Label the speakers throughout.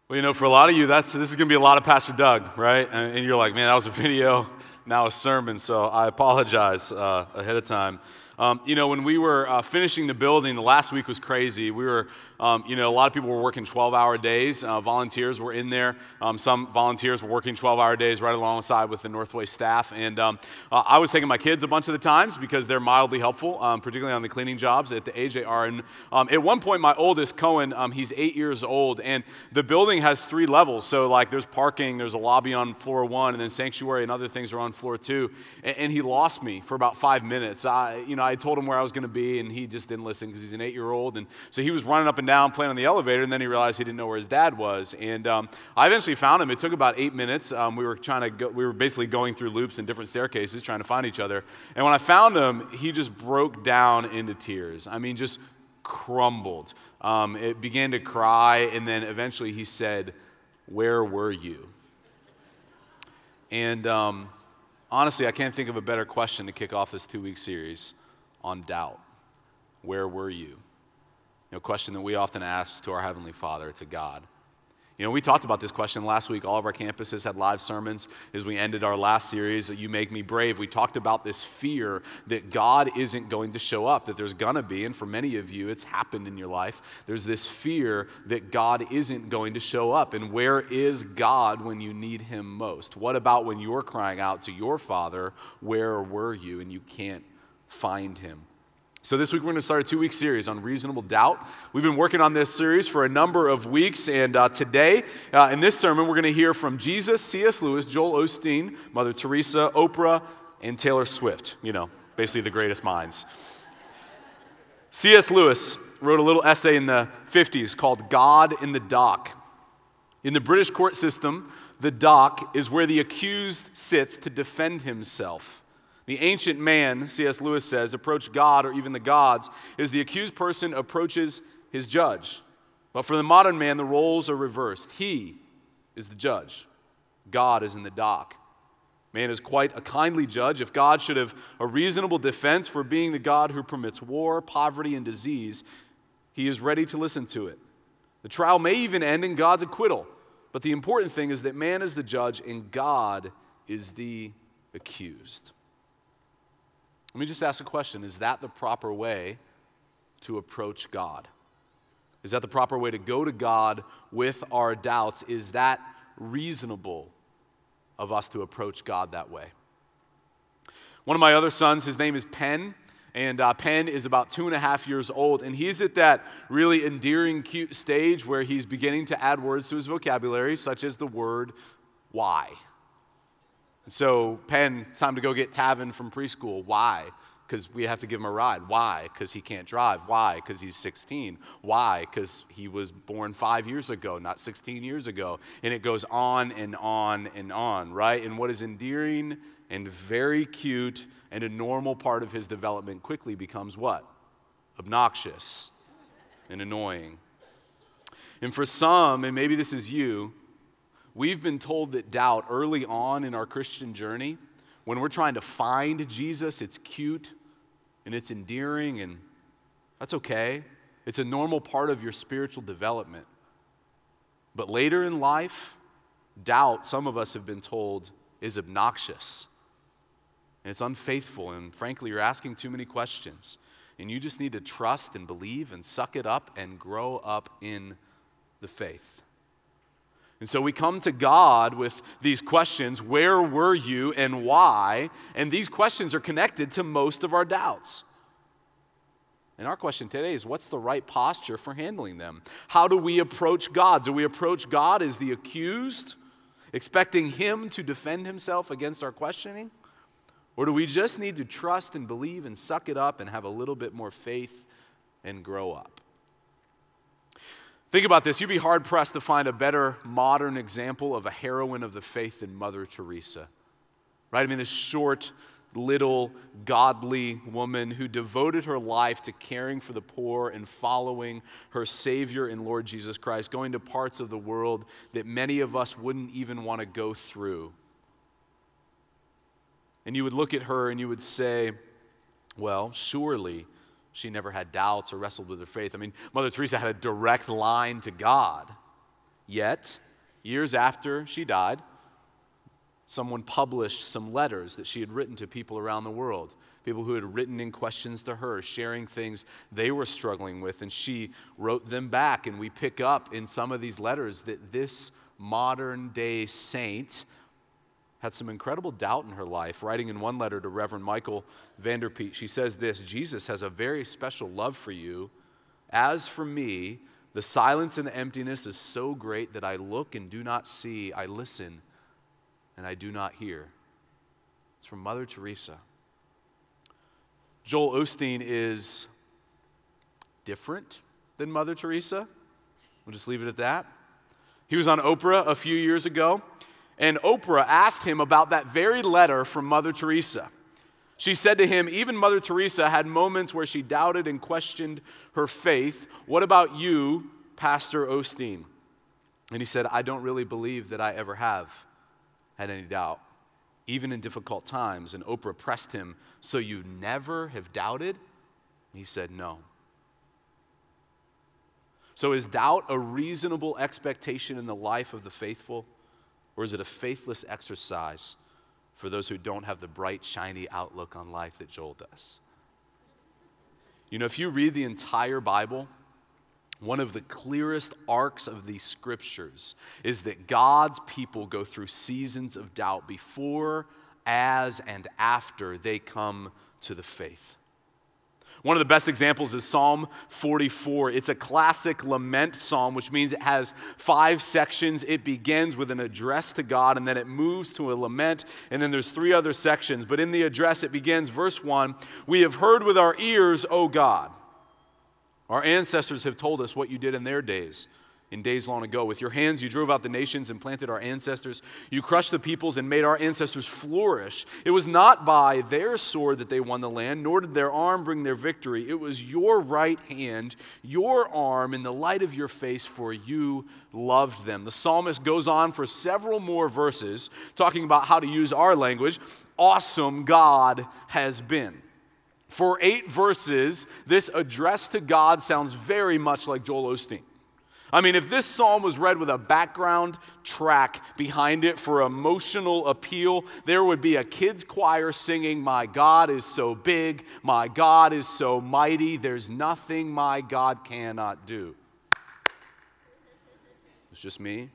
Speaker 1: Well, for a lot of you, this is going to be a lot of Pastor Doug, right? And you're like, man, that was a video, now a sermon, so I apologize ahead of time. When we were finishing the building, the last week was crazy. We were, a lot of people were working 12-hour days. Volunteers were in there. Some volunteers were working 12-hour days right alongside with the Northway staff. And I was taking my kids a bunch of the times because they're mildly helpful, particularly on the cleaning jobs at the AJR. And at one point, my oldest, Cohen, he's 8 years old, and the building has 3 levels. So, there's parking, there's a lobby on floor 1, and then sanctuary and other things are on floor 2. And he lost me for about 5 minutes. I told him where I was going to be, and he just didn't listen because he's an 8-year-old. And so he was running up and down, playing on the elevator, and then he realized he didn't know where his dad was. And I eventually found him. It took about 8 minutes. We were basically going through loops and different staircases trying to find each other. And when I found him, he just broke down into tears. I mean, just crumbled. It began to cry, and then eventually he said, "Where were you?" And honestly, I can't think of a better question to kick off this 2-week series on doubt. Where were you? A question that we often ask to our Heavenly Father, to God. We talked about this question last week. All of our campuses had live sermons as we ended our last series, You Make Me Brave. We talked about this fear that God isn't going to show up, that there's going to be, and for many of you, it's happened in your life. There's this fear that God isn't going to show up. And where is God when you need Him most? What about when you're crying out to your Father, where were you, and you can't find Him? So this week we're going to start a 2-week series on reasonable doubt. We've been working on this series for a number of weeks, and today, in this sermon, we're going to hear from Jesus, C.S. Lewis, Joel Osteen, Mother Teresa, Oprah, and Taylor Swift. Basically the greatest minds. C.S. Lewis wrote a little essay in the 50s called God in the Dock. In the British court system, the dock is where the accused sits to defend himself. The ancient man, C.S. Lewis says, approached God or even the gods as the accused person approaches his judge. But for the modern man, the roles are reversed. He is the judge. God is in the dock. Man is quite a kindly judge. If God should have a reasonable defense for being the God who permits war, poverty, and disease, He is ready to listen to it. The trial may even end in God's acquittal. But the important thing is that man is the judge and God is the accused. Let me just ask a question. Is that the proper way to approach God? Is that the proper way to go to God with our doubts? Is that reasonable of us to approach God that way? One of my other sons, his name is Penn, and Penn is about 2.5 years old, and he's at that really endearing, cute stage where he's beginning to add words to his vocabulary, such as the word why. So, Penn, it's time to go get Tavin from preschool. Why? Because we have to give him a ride. Why? Because he can't drive. Why? Because he's 16. Why? Because he was born 5 years ago, not 16 years ago. And it goes on and on and on, right? And what is endearing and very cute and a normal part of his development quickly becomes what? Obnoxious and annoying. And for some, and maybe this is you, we've been told that doubt early on in our Christian journey, when we're trying to find Jesus, it's cute and it's endearing, and that's okay. It's a normal part of your spiritual development. But later in life, doubt, some of us have been told, is obnoxious. And it's unfaithful, and frankly, you're asking too many questions. And you just need to trust and believe and suck it up and grow up in the faith. And so we come to God with these questions, where were you and why? And these questions are connected to most of our doubts. And our question today is, what's the right posture for handling them? How do we approach God? Do we approach God as the accused, expecting Him to defend Himself against our questioning? Or do we just need to trust and believe and suck it up and have a little bit more faith and grow up? Think about this. You'd be hard-pressed to find a better modern example of a heroine of the faith than Mother Teresa, right? I mean, this short, little, godly woman who devoted her life to caring for the poor and following her Savior and Lord Jesus Christ, going to parts of the world that many of us wouldn't even want to go through. And you would look at her and you would say, well, surely she never had doubts or wrestled with her faith. I mean, Mother Teresa had a direct line to God. Yet, years after she died, someone published some letters that she had written to people around the world, people who had written in questions to her, sharing things they were struggling with, and she wrote them back. And we pick up in some of these letters that this modern-day saint had some incredible doubt in her life. Writing in one letter to Reverend Michael Vanderpeet, she says this: "Jesus has a very special love for you. As for me, the silence and the emptiness is so great that I look and do not see, I listen and I do not hear." It's from Mother Teresa. Joel Osteen is different than Mother Teresa. We'll just leave it at that. He was on Oprah a few years ago, and Oprah asked him about that very letter from Mother Teresa. She said to him, "Even Mother Teresa had moments where she doubted and questioned her faith. What about you, Pastor Osteen?" And he said, "I don't really believe that I ever have had any doubt, even in difficult times." And Oprah pressed him, "So you never have doubted?" And he said, "No." So is doubt a reasonable expectation in the life of the faithful, or is it a faithless exercise for those who don't have the bright, shiny outlook on life that Joel does? You know, if you read the entire Bible, one of the clearest arcs of the scriptures is that God's people go through seasons of doubt before, as, and after they come to the faith. One of the best examples is Psalm 44. It's a classic lament psalm, which means it has 5 sections. It begins with an address to God, and then it moves to a lament, and then there's 3 other sections. But in the address, it begins, verse 1, "We have heard with our ears, O God. Our ancestors have told us what you did in their days, in days long ago. With your hands you drove out the nations and planted our ancestors. You crushed the peoples and made our ancestors flourish. It was not by their sword that they won the land, nor did their arm bring their victory. It was your right hand, your arm, in the light of your face, for you loved them." The psalmist goes on for several more verses, talking about how to use our language. Awesome God has been. For 8 verses, this address to God sounds very much like Joel Osteen. I mean, if this psalm was read with a background track behind it for emotional appeal, there would be a kids' choir singing, "My God is so big, my God is so mighty, there's nothing my God cannot do." It's just me.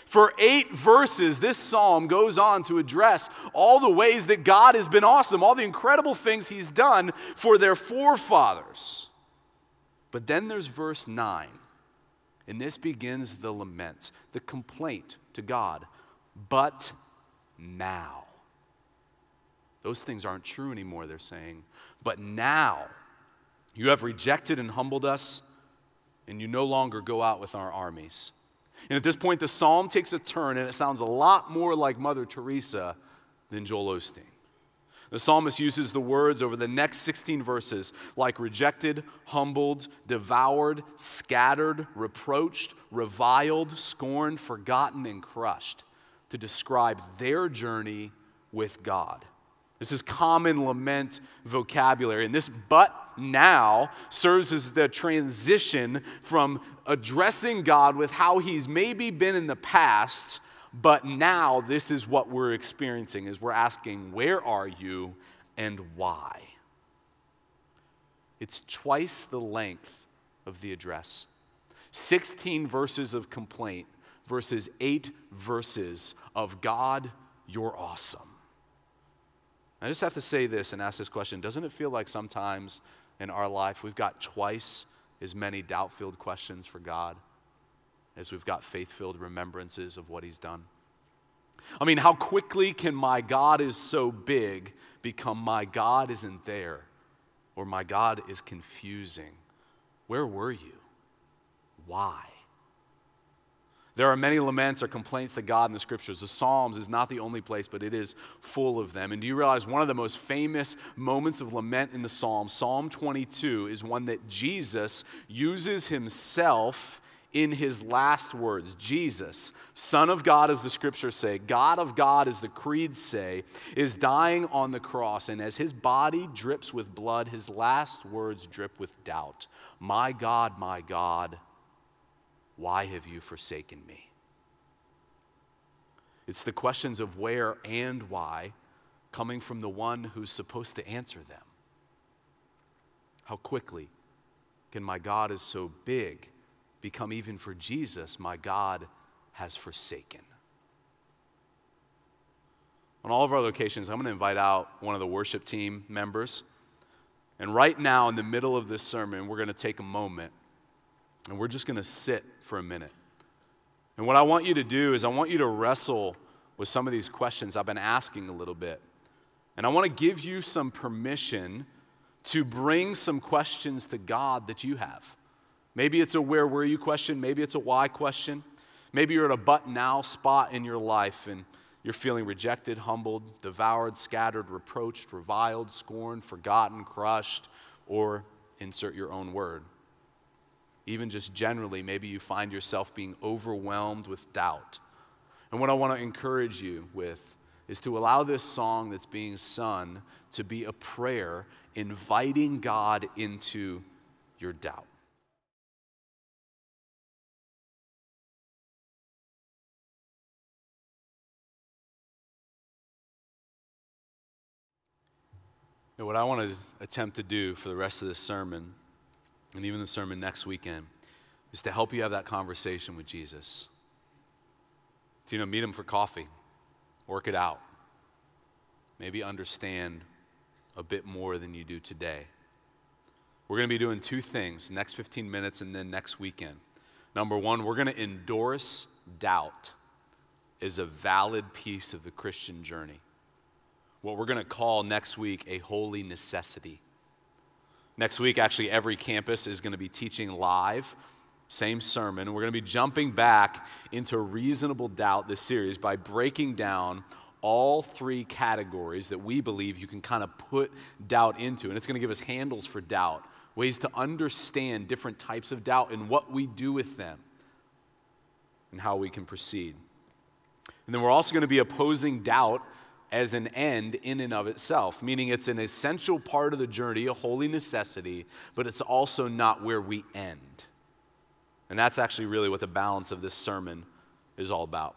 Speaker 1: For 8 verses, this psalm goes on to address all the ways that God has been awesome, all the incredible things he's done for their forefathers. But then there's verse 9. And this begins the lament, the complaint to God. But now. Those things aren't true anymore, they're saying. But now you have rejected and humbled us, and you no longer go out with our armies. And at this point, the psalm takes a turn, and it sounds a lot more like Mother Teresa than Joel Osteen. The psalmist uses the words over the next 16 verses like rejected, humbled, devoured, scattered, reproached, reviled, scorned, forgotten, and crushed to describe their journey with God. This is common lament vocabulary. And this "but now" serves as the transition from addressing God with how he's maybe been in the past, but now this is what we're experiencing, as we're asking, where are you and why? It's twice the length of the address. 16 verses of complaint versus 8 verses of God, you're awesome. I just have to say this and ask this question. Doesn't it feel like sometimes in our life we've got twice as many doubt-filled questions for God as we've got faith-filled remembrances of what he's done? I mean, how quickly can "my God is so big" become "my God isn't there" or "my God is confusing"? Where were you? Why? There are many laments or complaints to God in the scriptures. The Psalms is not the only place, but it is full of them. And do you realize one of the most famous moments of lament in the Psalms, Psalm 22, is one that Jesus uses himself in his last words? Jesus, Son of God, as the scriptures say, God of God, as the creeds say, is dying on the cross. And as his body drips with blood, his last words drip with doubt. My God, why have you forsaken me? It's the questions of where and why coming from the one who's supposed to answer them. How quickly can my God is so big become even for Jesus, my God has forsaken? On all of our locations, I'm going to invite out one of the worship team members. And right now, in the middle of this sermon, we're going to take a moment and we're just going to sit for a minute. And what I want you to do is I want you to wrestle with some of these questions I've been asking a little bit. And I want to give you some permission to bring some questions to God that you have. Maybe it's a where were you question. Maybe it's a why question. Maybe you're at a but now spot in your life and you're feeling rejected, humbled, devoured, scattered, reproached, reviled, scorned, forgotten, crushed, or insert your own word. Even just generally, maybe you find yourself being overwhelmed with doubt. And what I want to encourage you with is to allow this song that's being sung to be a prayer inviting God into your doubt. And what I want to attempt to do for the rest of this sermon, and even the sermon next weekend, is to help you have that conversation with Jesus. To, meet him for coffee, work it out, maybe understand a bit more than you do today. We're going to be doing two things, next 15 minutes and then next weekend. Number one, we're going to endorse doubt as a valid piece of the Christian journey. What we're going to call next week a holy necessity. Next week, actually, every campus is going to be teaching live, same sermon. We're going to be jumping back into reasonable doubt this series by breaking down all three categories that we believe you can kind of put doubt into. And it's going to give us handles for doubt, ways to understand different types of doubt and what we do with them and how we can proceed. And then we're also going to be opposing doubt as an end in and of itself, meaning it's an essential part of the journey, a holy necessity, but it's also not where we end. And that's actually really what the balance of this sermon is all about.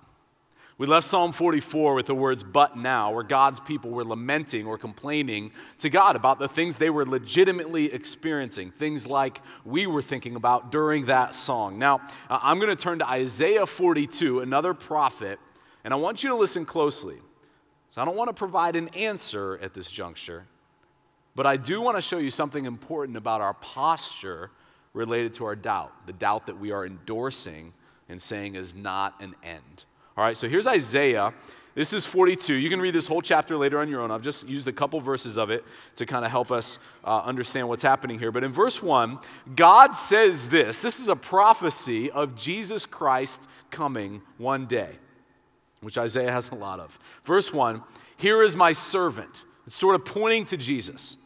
Speaker 1: We left Psalm 44 with the words, but now, where God's people were lamenting or complaining to God about the things they were legitimately experiencing, things like we were thinking about during that song. Now, I'm going to turn to Isaiah 42, another prophet, and I want you to listen closely. So I don't want to provide an answer at this juncture, but I do want to show you something important about our posture related to our doubt, the doubt that we are endorsing and saying is not an end. All right, so here's Isaiah. This is 42. You can read this whole chapter later on your own. I've just used a couple verses of it to kind of help us understand what's happening here. But in verse 1, God says this. This is a prophecy of Jesus Christ coming one day, which Isaiah has a lot of. Verse 1, here is my servant. It's sort of pointing to Jesus,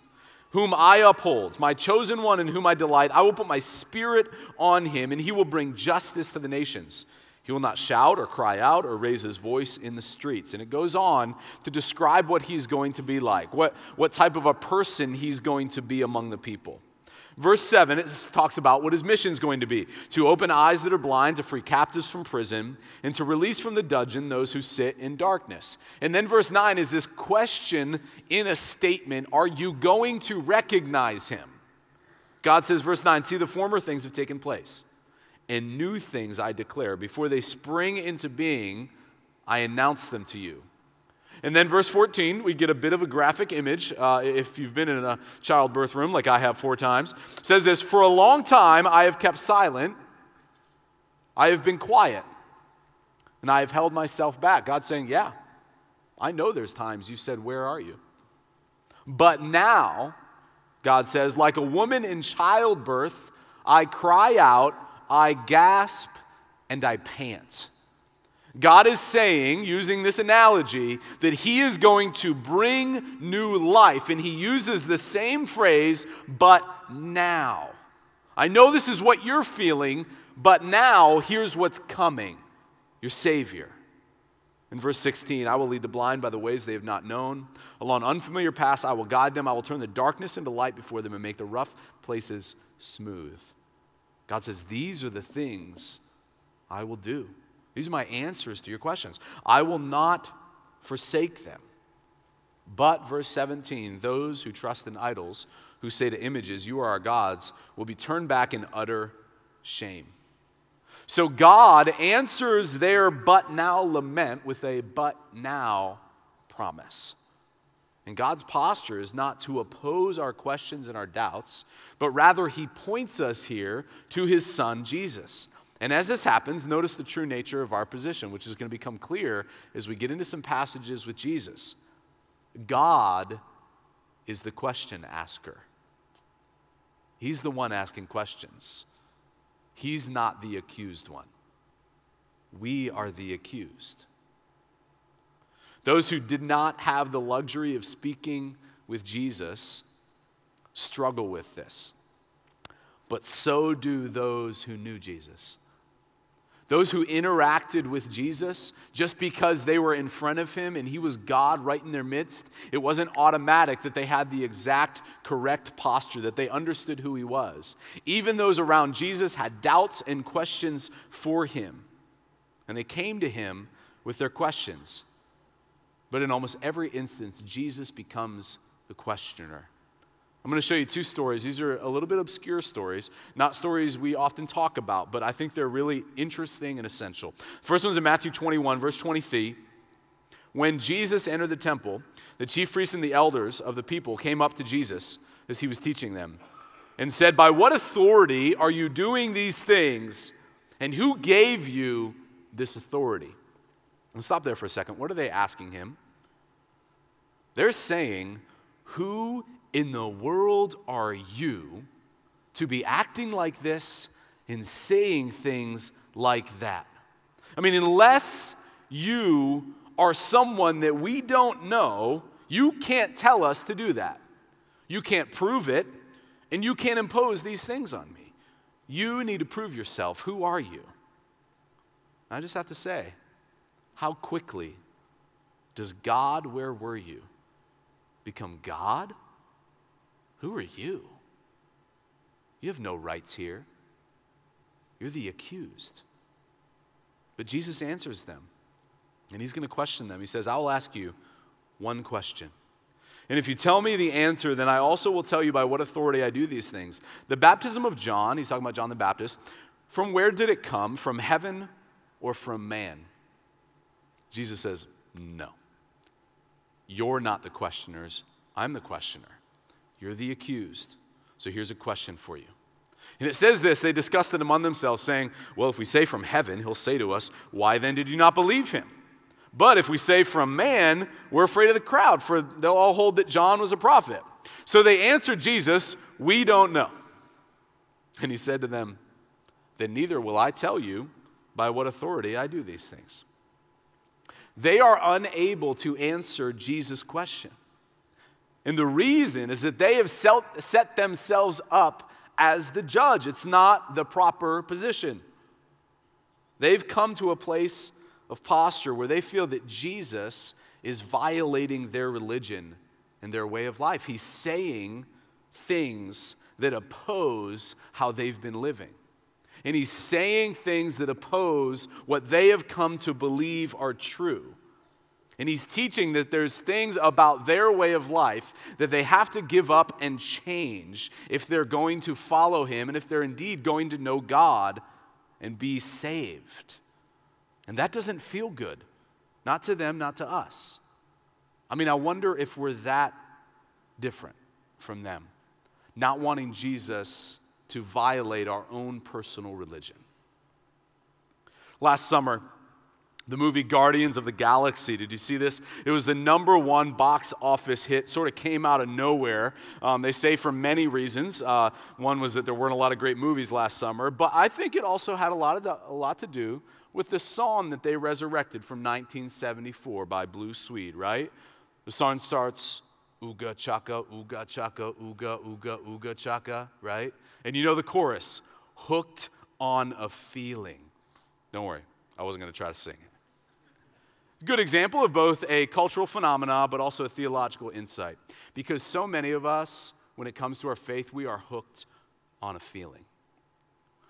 Speaker 1: whom I uphold, my chosen one in whom I delight. I will put my spirit on him, and he will bring justice to the nations. He will not shout or cry out or raise his voice in the streets. And it goes on to describe what he's going to be like, what type of a person he's going to be among the people. Verse 7, it talks about what his mission is going to be: to open eyes that are blind, to free captives from prison, and to release from the dungeon those who sit in darkness. And then verse 9 is this question in a statement: are you going to recognize him? God says, verse 9, see, the former things have taken place, and new things I declare. Before they spring into being, I announce them to you. And then verse 14, we get a bit of a graphic image. If you've been in a childbirth room like I have 4 times, it says this: for a long time I have kept silent, I have been quiet, and I have held myself back. God's saying, yeah, I know there's times you said, where are you? But now, God says, like a woman in childbirth, I cry out, I gasp, and I pant. God is saying, using this analogy, that he is going to bring new life. And he uses the same phrase, but now. I know this is what you're feeling, but now here's what's coming: your Savior. In verse 16, I will lead the blind by the ways they have not known. Along unfamiliar paths I will guide them. I will turn the darkness into light before them and make the rough places smooth. God says, these are the things I will do. These are my answers to your questions. I will not forsake them. But, verse 17, those who trust in idols, who say to images, you are our gods, will be turned back in utter shame. So God answers their but now lament with a but now promise. And God's posture is not to oppose our questions and our doubts, but rather he points us here to his son, Jesus. And as this happens, notice the true nature of our position, which is going to become clear as we get into some passages with Jesus. God is the question asker. He's the one asking questions. He's not the accused one. We are the accused. Those who did not have the luxury of speaking with Jesus struggle with this. But so do those who knew Jesus. Those who interacted with Jesus just because they were in front of him and he was God right in their midst, it wasn't automatic that they had the exact correct posture, that they understood who he was. Even those around Jesus had doubts and questions for him. And they came to him with their questions. But in almost every instance, Jesus becomes the questioner. I'm going to show you two stories. These are a little bit obscure stories, not stories we often talk about, but I think they're really interesting and essential. First one's in Matthew 21, verse 23. When Jesus entered the temple, the chief priests and the elders of the people came up to Jesus as he was teaching them and said, by what authority are you doing these things, and who gave you this authority? Let's stop there for a second. What are they asking him? They're saying, who in the world are you to be acting like this and saying things like that? I mean, unless you are someone that we don't know, you can't tell us to do that. You can't prove it, and you can't impose these things on me. You need to prove yourself. Who are you? I just have to say, how quickly does God, where were you, become God? Who are you? You have no rights here. You're the accused. But Jesus answers them, and he's going to question them. He says, I will ask you one question. And if you tell me the answer, then I also will tell you by what authority I do these things. The baptism of John, he's talking about John the Baptist, from where did it come? From heaven or from man? Jesus says, no. You're not the questioners. I'm the questioner. You're the accused. So here's a question for you. And it says this, they discussed it among themselves, saying, well, if we say from heaven, he'll say to us, why then did you not believe him? But if we say from man, we're afraid of the crowd, for they'll all hold that John was a prophet. So they answered Jesus, we don't know. And he said to them, then neither will I tell you by what authority I do these things. They are unable to answer Jesus' question. And the reason is that they have set themselves up as the judge. It's not the proper position. They've come to a place of posture where they feel that Jesus is violating their religion and their way of life. He's saying things that oppose how they've been living. And he's saying things that oppose what they have come to believe are true. And he's teaching that there's things about their way of life that they have to give up and change if they're going to follow him and if they're indeed going to know God and be saved. And that doesn't feel good. Not to them, not to us. I mean, I wonder if we're that different from them, not wanting Jesus to violate our own personal religion. Last summer, the movie Guardians of the Galaxy, did you see this? It was the #1 box office hit, sort of came out of nowhere. They say for many reasons. One was that there weren't a lot of great movies last summer, but I think it also had a lot to do with the song that they resurrected from 1974 by Blue Swede, right? The song starts, ooga chaka, ooga chaka, ooga, ooga, ooga chaka, right? And you know the chorus, hooked on a feeling. Don't worry, I wasn't going to try to sing it. Good example of both a cultural phenomena, but also a theological insight. Because so many of us, when it comes to our faith, we are hooked on a feeling.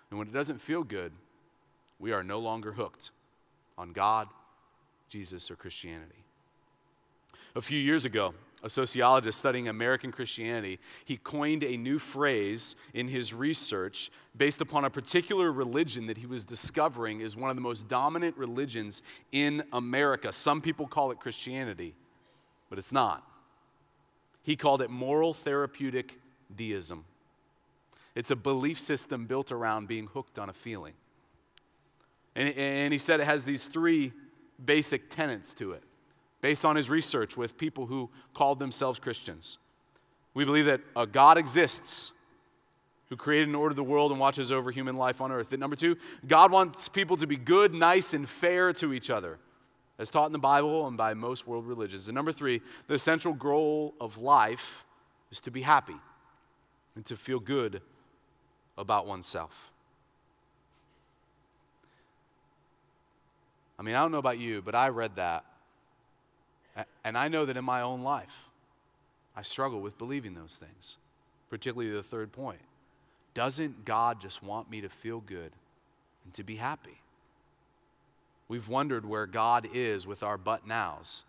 Speaker 1: And when it doesn't feel good, we are no longer hooked on God, Jesus, or Christianity. A few years ago, a sociologist studying American Christianity, he coined a new phrase in his research based upon a particular religion that he was discovering is one of the most dominant religions in America. Some people call it Christianity, but it's not. He called it moral therapeutic deism. It's a belief system built around being hooked on a feeling. And he said it has these three basic tenets to it, based on his research with people who called themselves Christians. We believe that a God exists who created and ordered the world and watches over human life on earth. That number two, God wants people to be good, nice, and fair to each other, as taught in the Bible and by most world religions. And number three, the central goal of life is to be happy and to feel good about oneself. I mean, I don't know about you, but I read that, and I know that in my own life, I struggle with believing those things, particularly the third point. Doesn't God just want me to feel good and to be happy? We've wondered where God is with our but nows,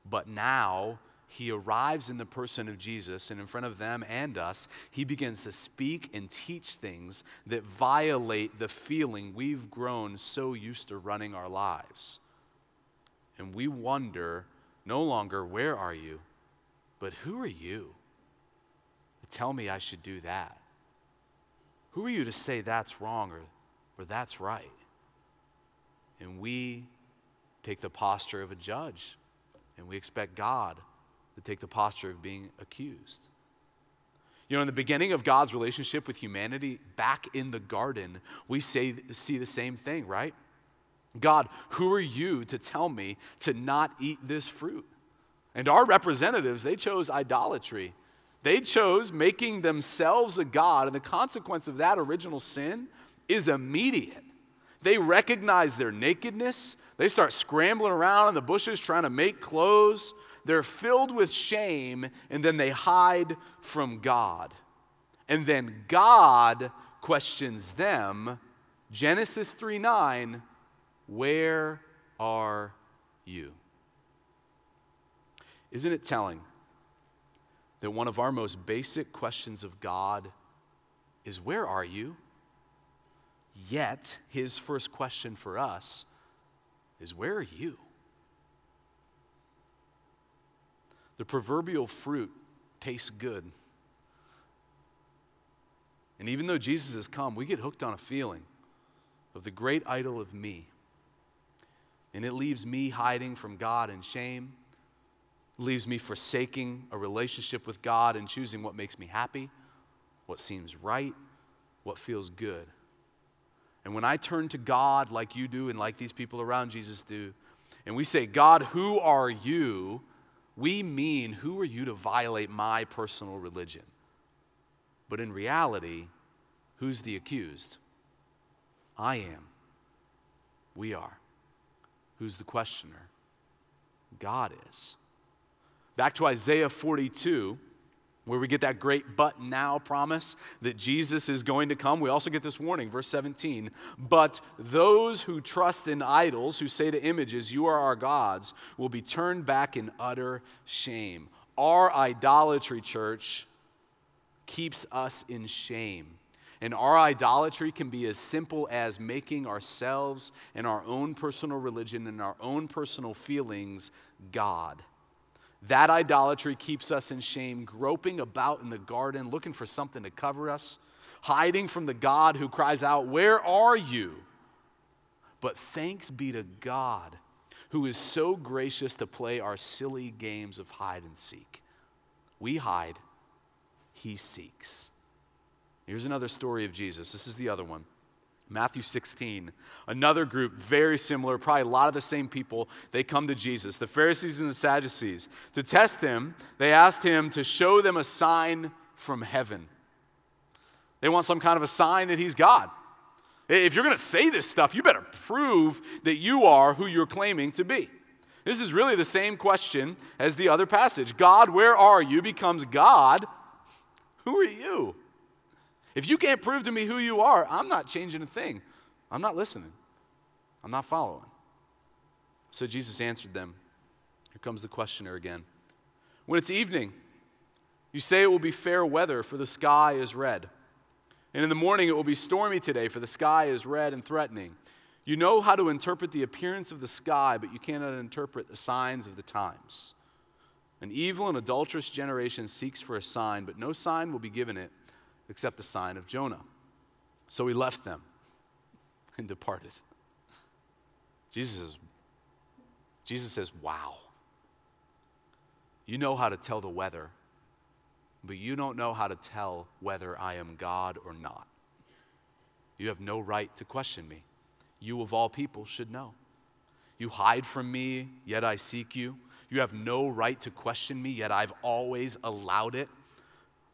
Speaker 1: but now he arrives in the person of Jesus, and in front of them and us, he begins to speak and teach things that violate the feeling we've grown so used to running our lives. And we wonder no longer, where are you? But who are you to tell me I should do that? Who are you to say that's wrong or that's right? And we take the posture of a judge, and we expect God to take the posture of being accused. You know, in the beginning of God's relationship with humanity, back in the garden, we see the same thing, right? God, who are you to tell me to not eat this fruit? And our representatives, they chose idolatry. They chose making themselves a god, and the consequence of that original sin is immediate. They recognize their nakedness. They start scrambling around in the bushes trying to make clothes. They're filled with shame, and then they hide from God. And then God questions them. Genesis 3:9, where are you? Isn't it telling that one of our most basic questions of God is, where are you? Yet, his first question for us is, where are you? The proverbial fruit tastes good. And even though Jesus has come, we get hooked on a feeling of the great idol of me. And it leaves me hiding from God in shame. It leaves me forsaking a relationship with God and choosing what makes me happy, what seems right, what feels good. And when I turn to God like you do and like these people around Jesus do, and we say, God, who are you? We mean, who are you to violate my personal religion? But in reality, who's the accused? I am. We are. Who's the questioner? God is. Back to Isaiah 42, where we get that great but now promise that Jesus is going to come. We also get this warning, verse 17. But those who trust in idols, who say to images, you are our gods, will be turned back in utter shame. Our idolatry, church, keeps us in shame. And our idolatry can be as simple as making ourselves and our own personal religion and our own personal feelings God. That idolatry keeps us in shame, groping about in the garden, looking for something to cover us, hiding from the God who cries out, where are you? But thanks be to God, who is so gracious to play our silly games of hide and seek. We hide, he seeks. Here's another story of Jesus. This is the other one. Matthew 16, another group, very similar, probably a lot of the same people, they come to Jesus, the Pharisees and the Sadducees. To test him, they asked him to show them a sign from heaven. They want some kind of a sign that he's God. If you're going to say this stuff, you better prove that you are who you're claiming to be. This is really the same question as the other passage. God, where are you? Becomes God, who are you? If you can't prove to me who you are, I'm not changing a thing. I'm not listening. I'm not following. So Jesus answered them. Here comes the questioner again. When it's evening, you say it will be fair weather, for the sky is red. And in the morning it will be stormy today, for the sky is red and threatening. You know how to interpret the appearance of the sky, but you cannot interpret the signs of the times. An evil and adulterous generation seeks for a sign, but no sign will be given it except the sign of Jonah. So he left them and departed. Jesus says, wow. You know how to tell the weather, but you don't know how to tell whether I am God or not. You have no right to question me. You of all people should know. You hide from me, yet I seek you. You have no right to question me, yet I've always allowed it.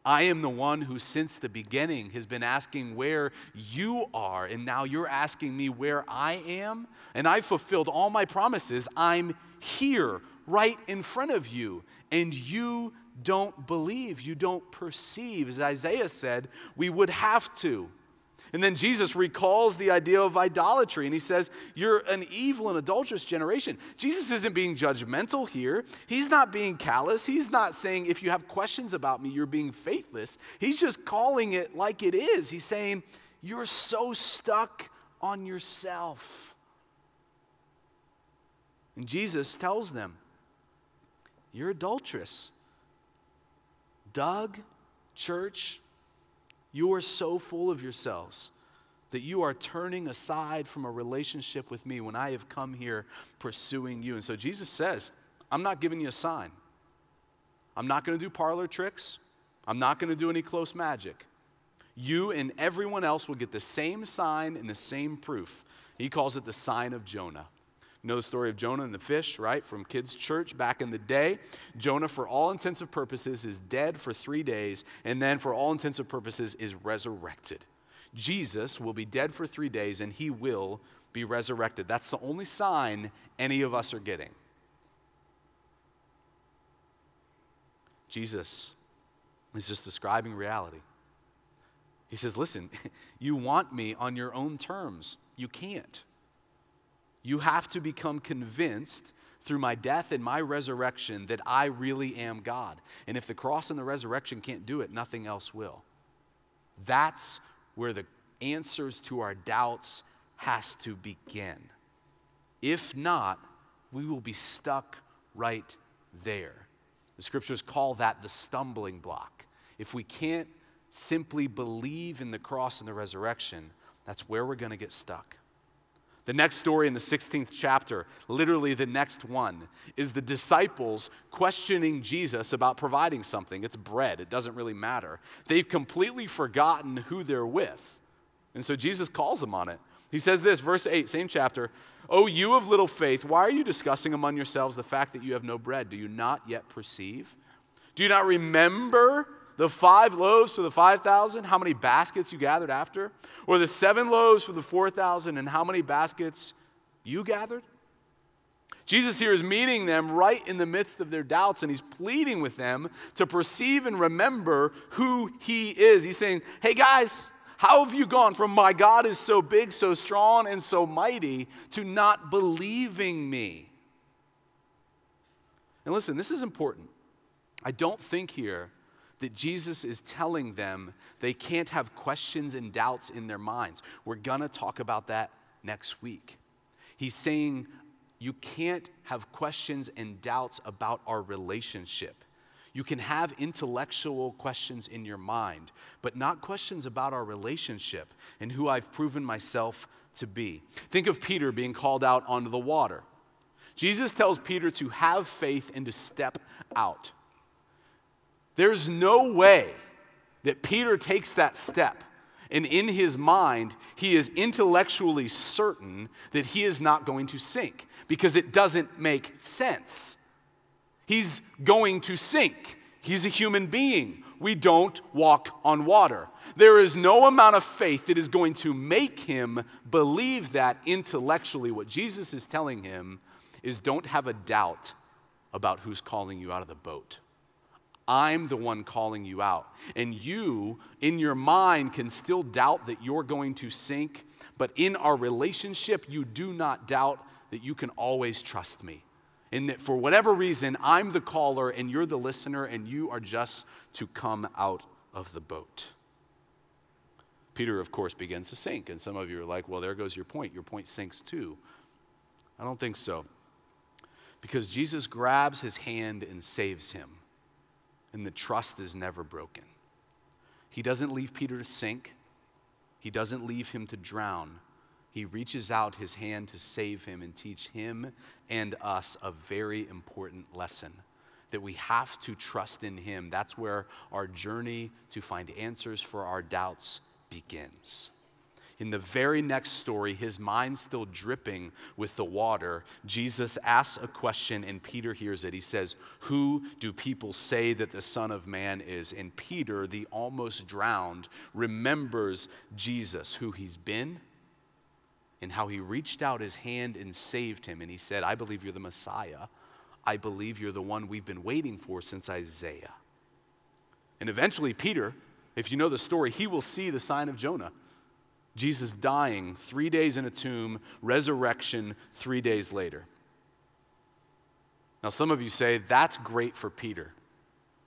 Speaker 1: I am the one who since the beginning has been asking where you are, and now you're asking me where I am, and I've fulfilled all my promises. I'm here, right in front of you, and you don't believe, you don't perceive. As Isaiah said, we would have to. And then Jesus recalls the idea of idolatry, and he says, you're an evil and adulterous generation. Jesus isn't being judgmental here. He's not being callous. He's not saying, if you have questions about me, you're being faithless. He's just calling it like it is. He's saying, you're so stuck on yourself. And Jesus tells them, you're adulterous. Doug, church, you are so full of yourselves that you are turning aside from a relationship with me when I have come here pursuing you. And so Jesus says, I'm not giving you a sign. I'm not going to do parlor tricks. I'm not going to do any close magic. You and everyone else will get the same sign and the same proof. He calls it the sign of Jonah. You know the story of Jonah and the fish, right? From kids' church back in the day. Jonah, for all intents and purposes, is dead for 3 days, and then for all intents and purposes is resurrected. Jesus will be dead for 3 days, and he will be resurrected. That's the only sign any of us are getting. Jesus is just describing reality. He says, listen, you want me on your own terms. You can't. You have to become convinced through my death and my resurrection that I really am God. And if the cross and the resurrection can't do it, nothing else will. That's where the answers to our doubts has to begin. If not, we will be stuck right there. The scriptures call that the stumbling block. If we can't simply believe in the cross and the resurrection, that's where we're going to get stuck. The next story in the 16th chapter, literally the next one, is the disciples questioning Jesus about providing something. It's bread. It doesn't really matter. They've completely forgotten who they're with. And so Jesus calls them on it. He says this, verse 8, same chapter, "O you of little faith, why are you discussing among yourselves the fact that you have no bread? Do you not yet perceive? Do you not remember the 5 loaves for the 5,000, how many baskets you gathered after? Or the 7 loaves for the 4,000, and how many baskets you gathered?" Jesus here is meeting them right in the midst of their doubts, and he's pleading with them to perceive and remember who he is. He's saying, hey guys, how have you gone from my God is so big, so strong, and so mighty to not believing me? And listen, this is important. I don't think here that Jesus is telling them they can't have questions and doubts in their minds. We're gonna talk about that next week. He's saying you can't have questions and doubts about our relationship. You can have intellectual questions in your mind, but not questions about our relationship and who I've proven myself to be. Think of Peter being called out onto the water. Jesus tells Peter to have faith and to step out. There's no way that Peter takes that step, and in his mind, he is intellectually certain that he is not going to sink, because it doesn't make sense. He's going to sink. He's a human being. We don't walk on water. There is no amount of faith that is going to make him believe that intellectually. What Jesus is telling him is don't have a doubt about who's calling you out of the boat. I'm the one calling you out. And you, in your mind, can still doubt that you're going to sink but in our relationship, you do not doubt that you can always trust me. And that for whatever reason, I'm the caller and you're the listener and you are just to come out of the boat. Peter, of course, begins to sink. And some of you are like, well, there goes your point. Your point sinks too. I don't think so. Because Jesus grabs his hand and saves him. And the trust is never broken. He doesn't leave Peter to sink. He doesn't leave him to drown. He reaches out his hand to save him and teach him and us a very important lesson, that we have to trust in him. That's where our journey to find answers for our doubts begins. In the very next story, his mind still dripping with the water, Jesus asks a question and Peter hears it. He says, "Who do people say that the Son of Man is?" And Peter, the almost drowned, remembers Jesus, who he's been, and how he reached out his hand and saved him. And he said, "I believe you're the Messiah. I believe you're the one we've been waiting for since Isaiah." And eventually Peter, if you know the story, he will see the sign of Jonah. Jesus dying 3 days in a tomb, resurrection 3 days later. Now some of you say, that's great for Peter,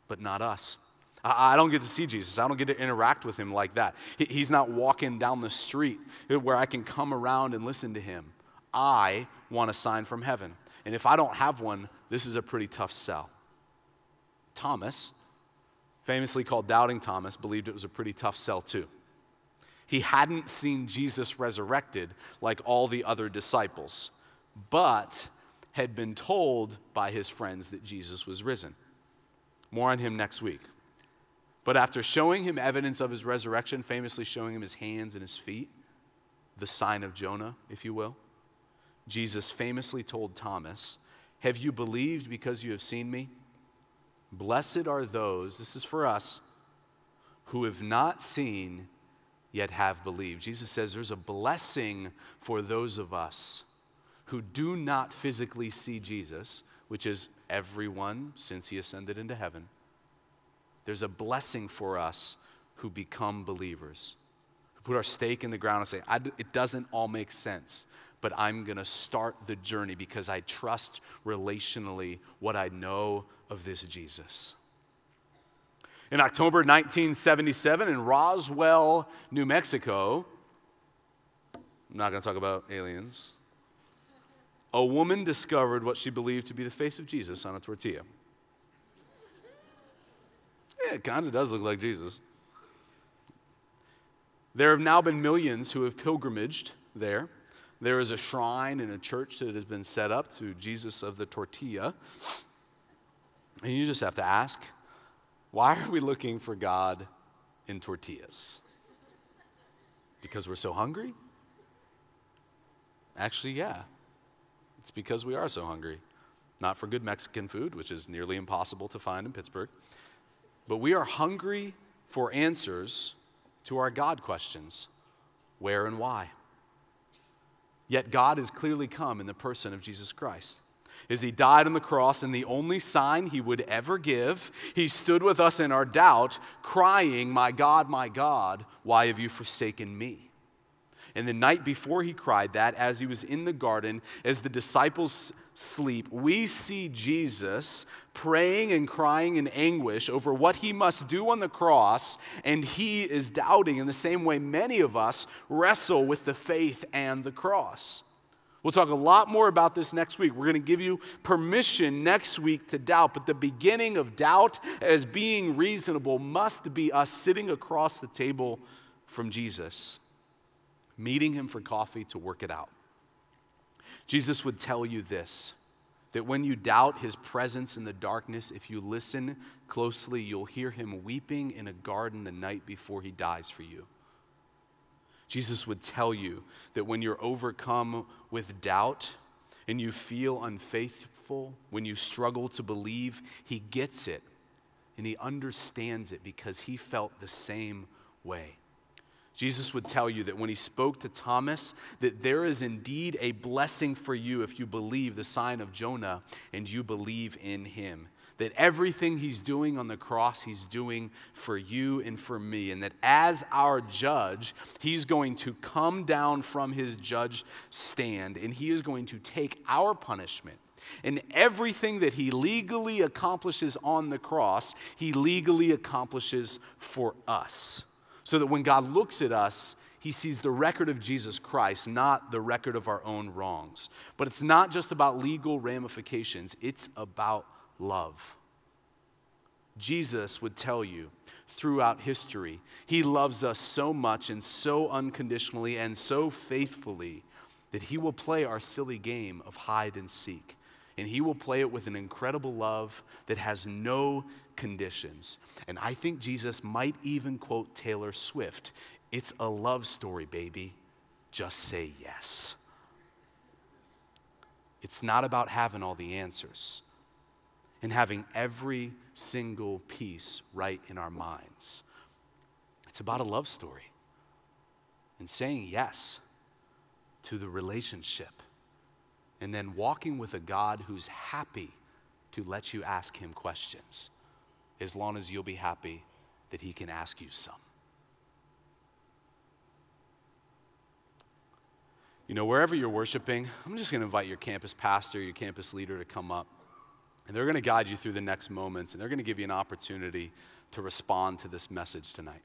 Speaker 1: but not us. I don't get to see Jesus. I don't get to interact with him like that. He's not walking down the street where I can come around and listen to him. I want a sign from heaven. And if I don't have one, this is a pretty tough sell. Thomas, famously called Doubting Thomas, believed it was a pretty tough sell too. He hadn't seen Jesus resurrected like all the other disciples, but had been told by his friends that Jesus was risen. More on him next week. But after showing him evidence of his resurrection, famously showing him his hands and his feet, the sign of Jonah, if you will, Jesus famously told Thomas, "Have you believed because you have seen me? Blessed are those," this is for us, "who have not seen yet have believed." Jesus says there's a blessing for those of us who do not physically see Jesus, which is everyone since he ascended into heaven. There's a blessing for us who become believers, who put our stake in the ground and say, it doesn't all make sense, but I'm going to start the journey because I trust relationally what I know of this Jesus. In October 1977 in Roswell, New Mexico, I'm not going to talk about aliens, a woman discovered what she believed to be the face of Jesus on a tortilla. Yeah, it kind of does look like Jesus. There have now been millions who have pilgrimaged there. There is a shrine and a church that has been set up to Jesus of the tortilla. And you just have to ask, why are we looking for God in tortillas? Because we're so hungry? Actually, yeah. It's because we are so hungry. Not for good Mexican food, which is nearly impossible to find in Pittsburgh. But we are hungry for answers to our God questions. Where and why? Yet God has clearly come in the person of Jesus Christ. As he died on the cross, and the only sign he would ever give, he stood with us in our doubt, crying, my God, why have you forsaken me?" And the night before he cried that, as he was in the garden, as the disciples sleep, we see Jesus praying and crying in anguish over what he must do on the cross, and he is doubting in the same way many of us wrestle with the faith and the cross. We'll talk a lot more about this next week. We're going to give you permission next week to doubt, but the beginning of doubt as being reasonable must be us sitting across the table from Jesus, meeting him for coffee to work it out. Jesus would tell you this, that when you doubt his presence in the darkness, if you listen closely, you'll hear him weeping in a garden the night before he dies for you. Jesus would tell you that when you're overcome with doubt and you feel unfaithful, when you struggle to believe, he gets it and he understands it because he felt the same way. Jesus would tell you that when he spoke to Thomas, that there is indeed a blessing for you if you believe the sign of Jonah and you believe in him. that everything he's doing on the cross, he's doing for you and for me, and that as our judge, he's going to come down from his judge stand, and he is going to take our punishment. And everything that he legally accomplishes on the cross, he legally accomplishes for us. So that when God looks at us, he sees the record of Jesus Christ, not the record of our own wrongs. But it's not just about legal ramifications, it's about love. Jesus would tell you throughout history, he loves us so much and so unconditionally and so faithfully that he will play our silly game of hide and seek. And he will play it with an incredible love that has no conditions. And I think Jesus might even quote Taylor Swift, "It's a love story, baby. Just say yes." It's not about having all the answers and having every single piece right in our minds. It's about a love story and saying yes to the relationship and then walking with a God who's happy to let you ask him questions as long as you'll be happy that he can ask you some. You know, wherever you're worshiping, I'm just going to invite your campus pastor, your campus leader to come up. And they're going to guide you through the next moments, and they're going to give you an opportunity to respond to this message tonight.